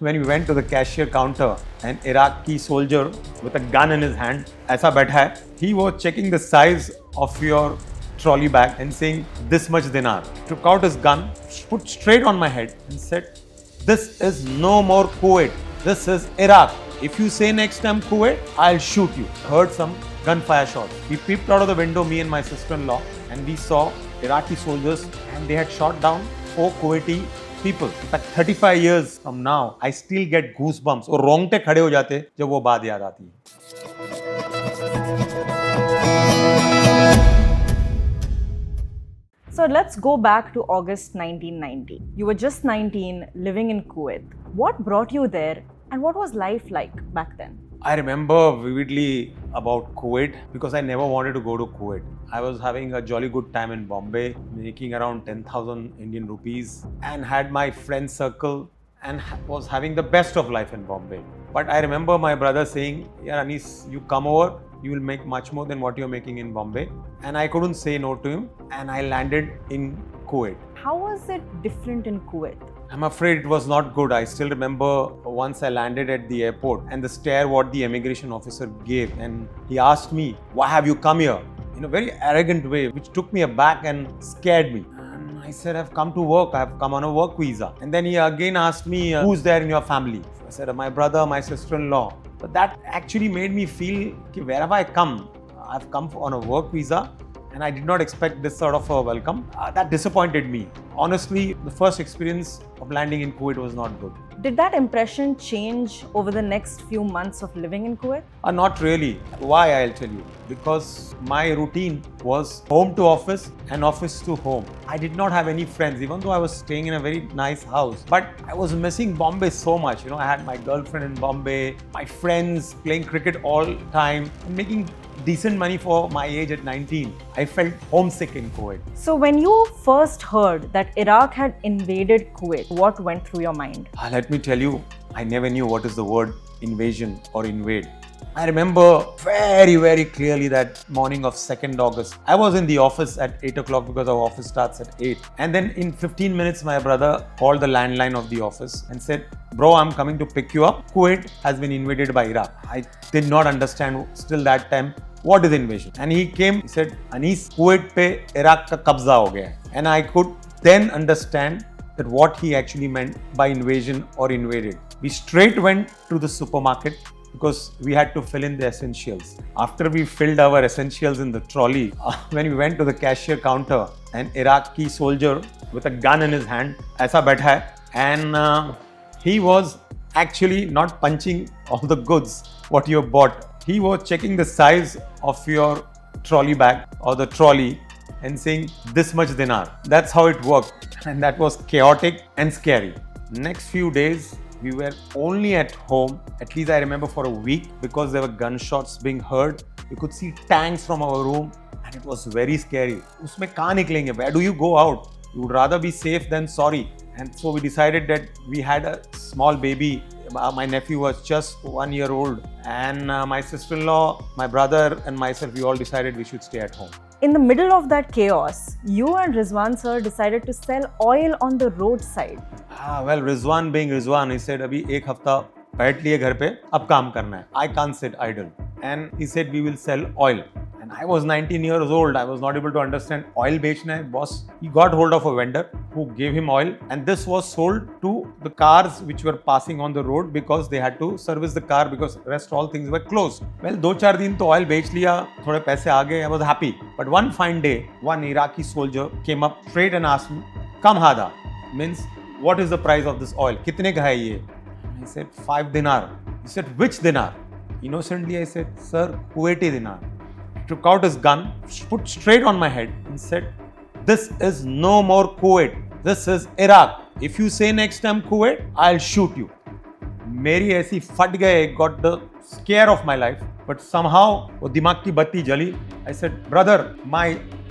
When we went to the cashier counter, an Iraqi soldier with a gun in his hand, ऐसा बैठा है, he was checking the size of your trolley bag and saying this much dinar. Took out his gun, put straight on my head and said, "This is no more Kuwait. This is Iraq. If you say next time Kuwait, I'll shoot you." Heard some gunfire shots. We peeped out of the window, me and my sister-in-law, and we saw Iraqi soldiers, and they had shot down 4 Kuwaiti people. In fact, 35 years from now, I still get goosebumps और रोंगटे खड़े हो जाते जब वो बात याद आती है. So let's go back to August 1990. You were just 19, living in Kuwait. What brought you there and what was life like back then? I remember vividly about Kuwait because I never wanted to go to Kuwait. I was having a jolly good time in Bombay, making around 10,000 Indian rupees and had my friend circle and was having the best of life in Bombay. But I remember my brother saying, "Yeah, Anis, you come over, you will make much more than what you're making in Bombay." And I couldn't say no to him and I landed in Kuwait. How was it different in Kuwait? I'm afraid it was not good. I still remember once I landed at the airport and the stare what the immigration officer gave, and he asked me, "Why have you come here?" in a very arrogant way, which took me aback and scared me. And I said, "I've come to work. I've come on a work visa." And then he again asked me, "Who's there in your family?" I said, "My brother, my sister-in-law." But that actually made me feel that wherever I come, I've come on a work visa. And I did not expect this sort of a welcome. That disappointed me. Honestly, the first experience of landing in Kuwait was not good. Did that impression change over the next few months of living in Kuwait? Not really. Why, I'll tell you. Because my routine was home to office and office to home. I did not have any friends, even though I was staying in a very nice house. But I was missing Bombay so much. I had my girlfriend in Bombay, my friends playing cricket all time, and making decent money for my age at 19. I felt homesick in Kuwait. So when you first heard that Iraq had invaded Kuwait, what went through your mind? Let me tell you, I never knew what is the word invasion or invade. I remember very, very clearly that morning of 2nd August. I was in the office at 8 o'clock because our office starts at 8. And then in 15 minutes, my brother called the landline of the office and said, "Bro, I'm coming to pick you up. Kuwait has been invaded by Iraq." I did not understand still that time what is invasion. And he came, he said, "Anis, Kuwait pe Iraq ka kabza ho gaya." And I could then understand that what he actually meant by invasion or invaded. We straight went to the supermarket because we had to fill in the essentials. After we filled our essentials in the trolley, when we went to the cashier counter, an Iraqi soldier with a gun in his hand, aisa baitha hai, and he was actually not punching all the goods what you have bought. He was checking the size of your trolley bag or the trolley and saying this much dinar. That's how it worked, and that was chaotic and scary. Next few days we were only at home, at least I remember for a week, because there were gunshots being heard. We could see tanks from our room and it was very scary. Usme kahan niklenge? Where do you go out? You would rather be safe than sorry. And so we decided that we had a small baby. My nephew was just 1 year old, and my sister-in-law, my brother and myself, we all decided we should stay at home. In the middle of that chaos, you and Rizwan sir decided to sell oil on the roadside. Well, Rizwan being Rizwan, he said, "Abhi ek hafta बैठ लिए घर पे, अब काम करना है. I can't sit idle." And he said, "We will sell oil." And I was 19 years old. I was not able to understand oil बेचना है. Boss, he got hold of a vendor who gave him oil, and this was sold to the cars which were passing on the road because they had to service the car because rest all things were closed. Well, 2-4 दिन तो oil बेच लिया, थोड़े पैसे आ गए. I was happy. But one fine day, one Iraqi soldier came up straight and asked me, "Kam hada?" means what is the price of this oil? कितने का है ये? I said, 5 dinar. He said, "Which dinar?" Innocently I said, "Sir, Kuwaiti dinar." He took out his gun, put straight on my head and said, "This is no more Kuwait. This is Iraq. If you say next time Kuwait, I'll shoot you." मेरी ऐसी फट गए, got the scare of my life. But somehow वो दिमाग की बत्ती जली. I said, "Brother, my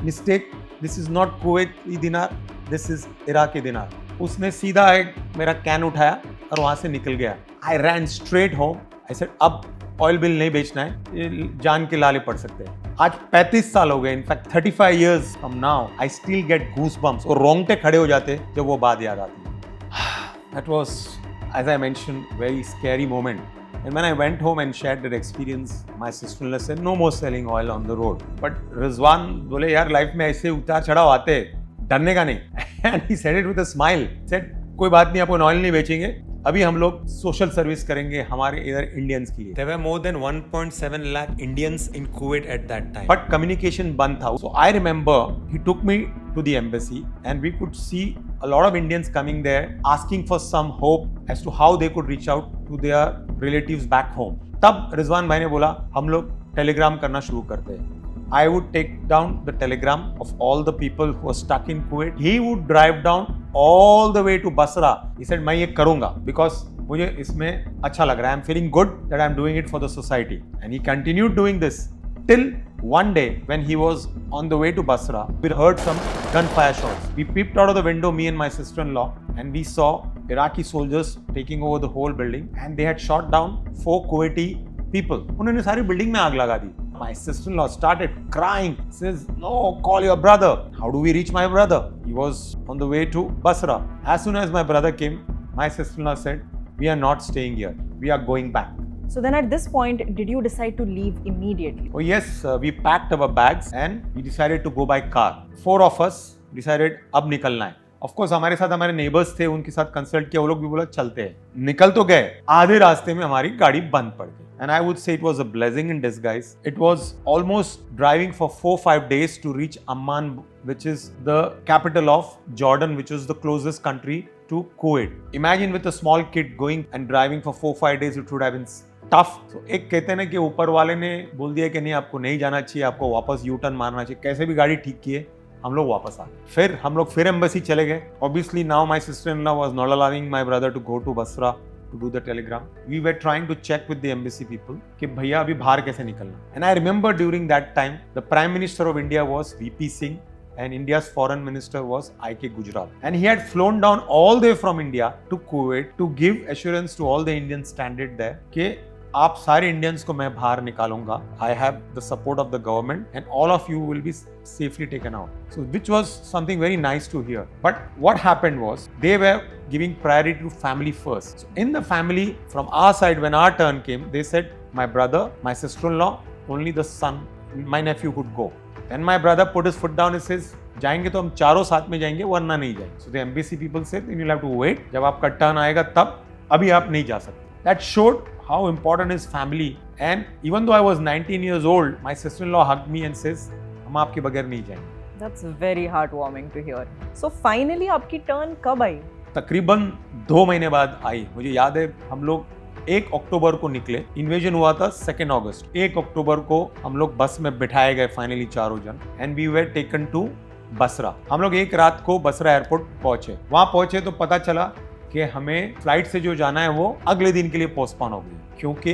mistake. This is not Kuwaiti dinar. This is Iraqi dinar." उसने सीधा एक मेरा कैन उठाया और वहाँ से निकल गया. I ran straight home. I said, अब ऑयल बिल नहीं बेचना है, ये जान के लाले पड़ सकते हैं. आज 35 साल हो गए. In fact 35 years from now, I still get goosebumps और रोंगटे खड़े हो जाते जब वो बात याद आती है. That was as I mentioned, very scary moment. And when I went home and shared that experience, my sister-in-law said, no more selling oil on the road. But Rizwan बोले यार लाइफ में ऐसे उतार चढ़ाव आते हैं, डरने का नहीं. And he said it with a smile. Said कोई बात नहीं, आपको ऑयल नहीं बेचेंगे, अभी हम लोग सोशल सर्विस करेंगे हमारे इधर इंडियंस के लिए. There were more than 1.7 lakh Indians in Kuwait at that time. But communication बंद था. So I remember he took me to the embassy and we could see a lot of Indians coming there asking for some hope as to how they could reach out to their relatives back home. तब रिजवान भाई ने बोला हम लोग Telegram करना शुरू करते हैं. I would take down the telegram of all the people who were stuck in Kuwait. He would drive down all the way to Basra. He said, मैं ये करूँगा because मुझे इसमें अच्छा लग रहा है. I'm feeling good that I'm doing it for the society. And he continued doing this till one day when he was on the way to Basra, we heard some gunfire shots. We peeped out of the window, me and my sister-in-law, and we saw Iraqi soldiers taking over the whole building, and they had shot down 4 Kuwaiti people. उन्होंने सारी building में आग लगा दी. My sister-in-law started crying. Says, no, call your brother. How do we reach my brother? He was on the way to Basra. As soon as my brother came, my sister-in-law said, we are not staying here. We are going back. So then at this point, did you decide to leave immediately? Oh yes, we packed our bags and we decided to go by car. 4 of us decided अब निकलना है. Of course हमारे साथ हमारे neighbours थे, उनके साथ consult किया, वो लोग भी बोला चलते हैं. निकल तो गए, आधे रास्ते में हमारी गाड़ी बंद पड़ गई. And I would say it was a blessing in disguise. It was almost driving for 4-5 days to reach Amman, which is the capital of Jordan, which is the closest country to Kuwait. Imagine with a small kid going and driving for 4-5 days, it would have been tough. So एक कहते हैं ना कि ऊपर वाले ने बोल दिया कि नहीं आपको नहीं जाना चाहिए, आपको वापस यू टर्न मारना चाहिए. कैसे भी गाड़ी ठीक किए, हम लोग वापस आ गए. फिर हम लोग फिर एम्बेसी चले गए. Obviously now my sister-in-law was not allowing my brother to go to Basra to do the telegram. We were trying to check with the embassy people कि भैया अभी बाहर कैसे निकलना. And I remember during that time the Prime Minister of India was VP Singh and India's Foreign Minister was I.K. Gujral. And he had flown down all the way from India to Kuwait to give assurance to all the Indians stranded there कि आप सारे Indians को मैं बाहर निकालूंगा. I have the support of the government and all of you will be safely taken out. So which was something very nice to hear. But what happened was they were giving priority to family first. So in the family from our side when our turn came, they said my brother, my sister-in-law, only the son, my nephew could go. Then my brother put his foot down and says जाएंगे तो हम चारों साथ में जाएंगे वरना नहीं जाएंगे. So the embassy people said you'll have to wait. जब आपका टर्न आएगा तब, अभी आप नहीं जा सकते. That showed how important is family. And even though I was 19 years old, my sister-in-law hugged me and says, हम आपके बगैर नहीं जाएंगे. That's very heartwarming to hear. So finally आपकी टर्न कब आई? तकरीबन 2 महीने बाद आई. मुझे याद है हम लोग 1 अक्टूबर को निकले. इन्वेजन हुआ था 2 अगस्त. 1 अक्टूबर को हम लोग बस में बिठाए गए फाइनली चारों जन. And we were taken to Basra. हम लोग एक रात को बसरा एयरपोर्ट पहुंचे. वहां पहुंचे तो पता चला कि हमें फ्लाइट से जो जाना है वो अगले दिन के लिए पोस्टपोन हो गई क्योंकि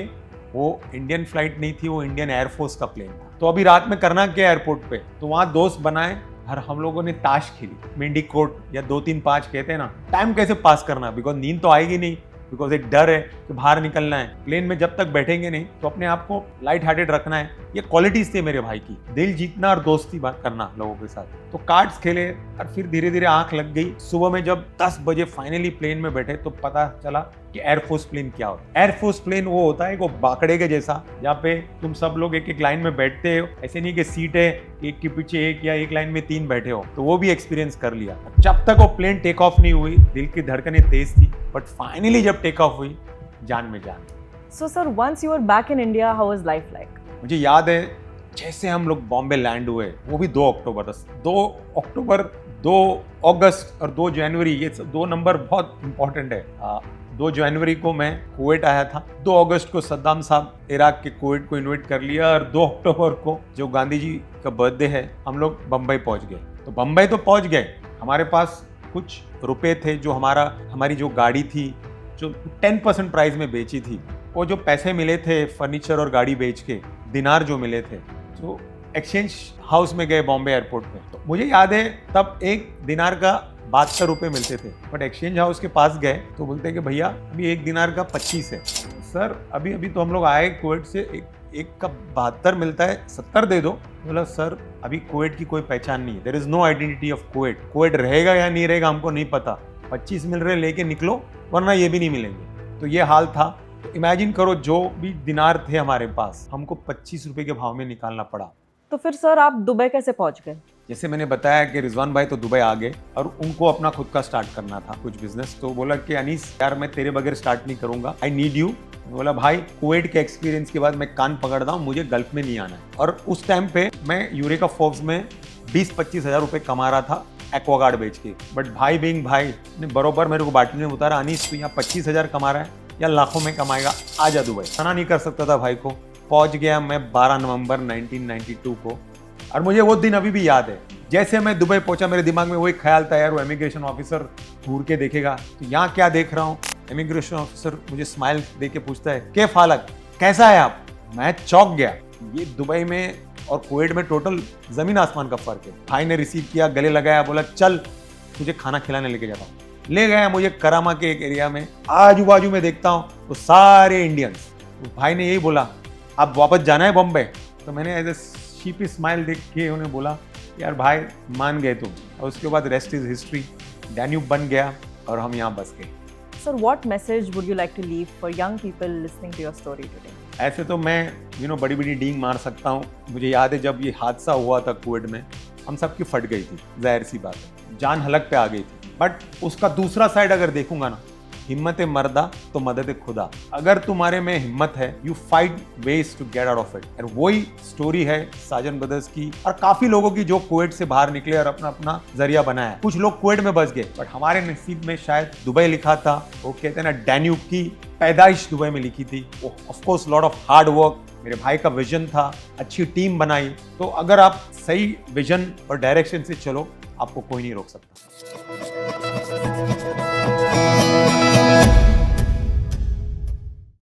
वो इंडियन फ्लाइट नहीं थी, वो इंडियन एयरफोर्स का प्लेन था. तो अभी रात में करना क्या एयरपोर्ट पे. तो वहाँ दोस्त बनाए और हम लोगों ने ताश खेली. मिंडी कोट या 2-3-5 कहते हैं ना. टाइम कैसे पास करना, बिकॉज नींद तो आएगी नहीं, बिकॉज एक डर है कि बाहर निकलना है. प्लेन में जब तक बैठेंगे नहीं तो अपने आप को लाइट हार्टेड रखना है. ये क्वालिटीज थे मेरे भाई की, दिल जीतना और दोस्ती करना लोगों के साथ. तो कार्ड्स खेले और फिर धीरे धीरे आंख लग गई. सुबह में जब 10 बजे फाइनली प्लेन में बैठे तो पता चला कि एयरफोर्स प्लेन क्या होता है. एयरफोर्स प्लेन वो होता है वो बाकड़े के जैसा, जहाँ पे तुम सब लोग एक एक लाइन में बैठते हो. ऐसे नहीं कि सीट है एक के पीछे एक या एक लाइन में 3 बैठे हो. तो वो भी एक्सपीरियंस कर लिया. जब तक वो प्लेन टेक ऑफ नहीं हुई दिल की धड़कनें तेज थी, बट फाइनली जब टेक ऑफ हुई जान में जान. So sir, once you were back in India, how was life like? मुझे याद है जैसे हम लोग बॉम्बे लैंड हुए, वो भी 2 अक्टूबर 2 अगस्त और 2 जनवरी, ये 2 नंबर बहुत इंपॉर्टेंट है. 2 जनवरी को मैं कुवैत आया था. 2 अगस्त को सद्दाम साहब इराक के कुवैत को इन्वाइट कर लिया और 2 अक्टूबर को जो गांधी जी का बर्थडे है हम लोग बम्बई पहुंच गए. तो बम्बई तो पहुंच गए, हमारे पास कुछ रुपए थे जो हमारी जो गाड़ी थी जो 10% प्राइस में बेची थी, वो जो पैसे मिले थे फर्नीचर और गाड़ी बेच के, दिनार जो मिले थे, तो एक्सचेंज हाउस में गए बॉम्बे एयरपोर्ट पे. तो मुझे याद है तब 1 दिनार का 72 रुपये मिलते थे. बट एक्सचेंज हाउस के पास गए तो बोलते कि भैया अभी 1 दिनार का 25 है. सर अभी तो हम लोग आए कुवैत से, एक का 72 मिलता है, 70 दे दो. बोला सर अभी कुवैत की कोई पहचान नहीं है, there is no identity of Kuwait. Kuwait रहेगा या नहीं रहेगा हमको नहीं पता. 25 मिल रहे लेके निकलो वरना ये भी नहीं मिलेंगे। तो ये हाल था। तो इमेजिन करो जो भी दिनार थे हमारे पास हमको 25 रुपए के भाव में निकालना पड़ा। तो फिर सर आप दुबई कैसे पहुंच गए? जैसे मैंने बताया कि रिजवान भाई तो दुबई आ गए और उनको अपना खुद का स्टार्ट करना था कुछ बिजनेस। तो बोला कि अनीस यार मैं तेरे बगैर स्टार्ट नहीं करूंगा, आई नीड यू। बोला भाई कुवैत के एक्सपीरियंस के बाद मैं कान पकड़ रहा हूँ, मुझे गल्फ में नहीं आना है। और उस टाइम पे मैं यूरेका फोर्ब्स में 20-25 हज़ार रुपए कमा रहा था एक्वागार्ड बेच के। बट भाई बीइंग भाई ने बरोबर मेरे को बाटली में उतारा, अनीस तू यहाँ 25,000 कमा रहा है या लाखों में कमाएगा, आ जा दुबई। मना नहीं कर सकता था भाई को। पहुंच गया मैं 12 नवंबर 1992 को। और मुझे वो दिन अभी भी याद है। जैसे मैं दुबई पहुंचा मेरे दिमाग में वही ख्याल था, यार वो इमिग्रेशन ऑफिसर घूर के देखेगा तो यहाँ क्या देख रहा हूँ। इमिग्रेशन ऑफिसर मुझे स्माइल दे के पूछता है के फालक कैसा है आप। मैं चौंक गया। ये दुबई में और कुवैत में टोटल जमीन आसमान का फर्क है। भाई ने रिसीव किया, गले लगाया, बोला चल तुझे खाना खिलाने लेके जाता हूँ। ले गया मुझे करामा के एक एरिया में। आजू बाजू में देखता हूँ तो सारे इंडियंस। तो भाई ने यही बोला अब वापस जाना है बॉम्बे। तो मैंने एज ए शीपी स्माइल देख के उन्हें बोला यार भाई मान गए तुम। और उसके बाद रेस्ट इज हिस्ट्री। डैन्यूब बन गया और हम यहाँ बस गए। Sir, what message would you like to leave for young people listening to your story today? ऐसे तो मैं बड़ी बड़ी डींग मार सकता हूँ। मुझे याद है जब ये हादसा हुआ था कुवैत में, हम सबकी फट गई थी, जाहिर सी बात है, जान हलक पे आ गई थी। बट उसका दूसरा साइड अगर देखूंगा ना, हिम्मत मर्दा तो मदद खुदा। अगर तुम्हारे में हिम्मत है you fight ways to get out of it. और वही स्टोरी है साजन ब्रदर्स की और काफी लोगों की जो कुवैत से बाहर निकले और अपना अपना जरिया बनाया। कुछ लोग कुवैत में बस गए बट हमारे नसीब में शायद दुबई लिखा था। वो कहते हैं ना डैन्यूब की पैदाइश दुबई में लिखी थी। Of course lot of hard work, मेरे भाई का विजन था, अच्छी टीम बनाई। तो अगर आप सही विजन और डायरेक्शन से चलो आपको कोई नहीं रोक सकता।